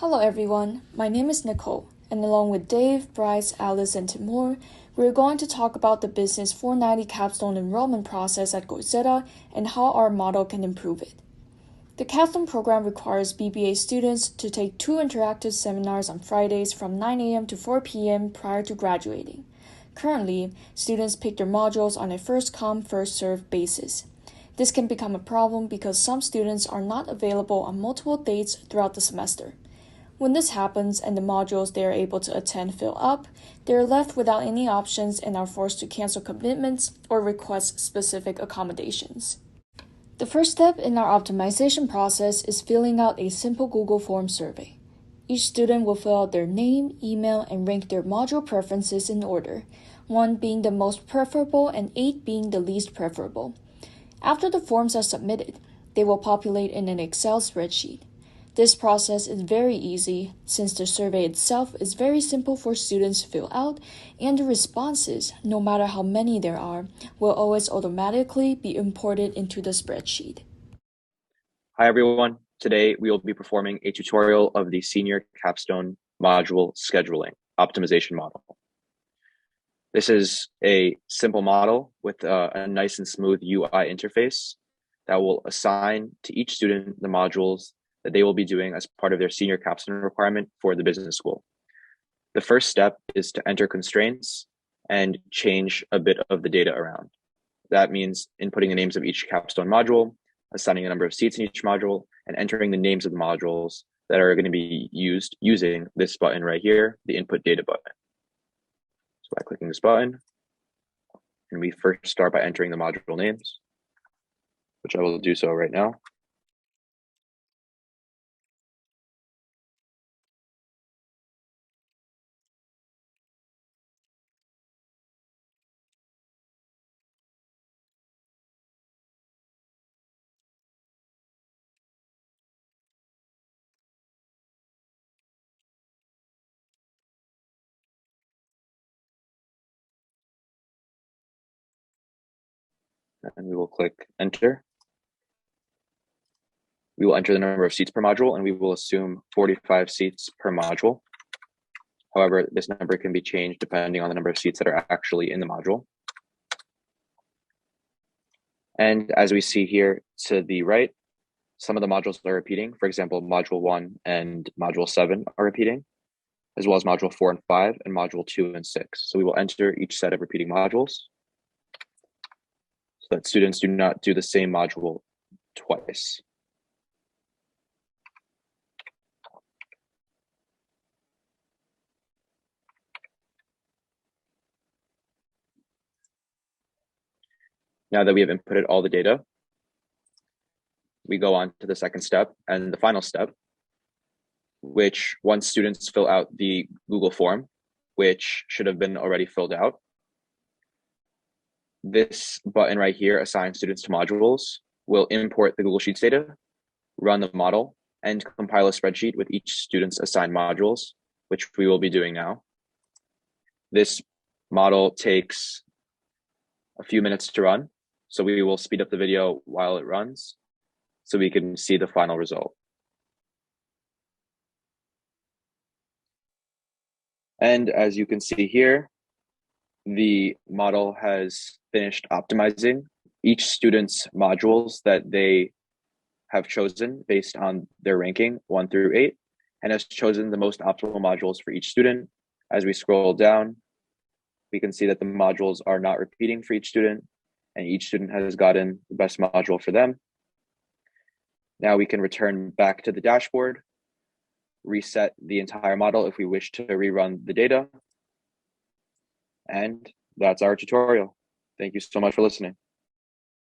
Hello everyone, my name is Nicole, and along with Dave, Bryce, Alice, and Timur, we're going to talk about the Business 490 Capstone enrollment process at Coursera and how our model can improve it. The Capstone program requires BBA students to take 2 interactive seminars on Fridays from 9 a.m. to 4 p.m. prior to graduating. Currently, students pick their modules on a first-come, first-served basis. This can become a problem because some students are not available on multiple dates throughout the semester. When this happens and the modules they are able to attend fill up, they are left without any options and are forced to cancel commitments or request specific accommodations. The first step in our optimization process is filling out a simple Google Form survey. Each student will fill out their name, email, and rank their module preferences in order, 1 being the most preferable and 8 being the least preferable. After the forms are submitted, they will populate in an Excel spreadsheet. This process is very easy since the survey itself is very simple for students to fill out, and the responses, no matter how many there are, will always automatically be imported into the spreadsheet. Hi everyone, today we will be performing a tutorial of the Senior Capstone Module Scheduling Optimization Model. This is a simple model with a nice and smooth UI interface that will assign to each student the modules that they will be doing as part of their senior capstone requirement for the business school. The first step is to enter constraints and change a bit of the data around. That means inputting the names of each capstone module, assigning a number of seats in each module, and entering the names of the modules that are going to be used using this button right here, the input data button. So by clicking this button, and we first start by entering the module names, which I will do so right now. And we will click enter. We will enter the number of seats per module, and we will assume 45 seats per module. However, this number can be changed depending on the number of seats that are actually in the module. And as we see here to the right, some of the modules are repeating. For example, module 1 and module 7 are repeating, as well as module 4 and 5 and module 2 and 6. So we will enter each set of repeating modules so that students do not do the same module twice. Now that we have inputted all the data, we go on to the second step and the final step, which once students fill out the Google form, which should have been already filled out, this button right here, assign students to modules, will import the Google Sheets data, run the model, and compile a spreadsheet with each student's assigned modules, which we will be doing now. This model takes a few minutes to run, so we will speed up the video while it runs so we can see the final result. And as you can see here, the model has finished optimizing each student's modules that they have chosen based on their ranking 1 through 8, and has chosen the most optimal modules for each student. As we scroll down, we can see that the modules are not repeating for each student, and each student has gotten the best module for them. Now we can return back to the dashboard, reset the entire model if we wish to rerun the data. And that's our tutorial. Thank you so much for listening.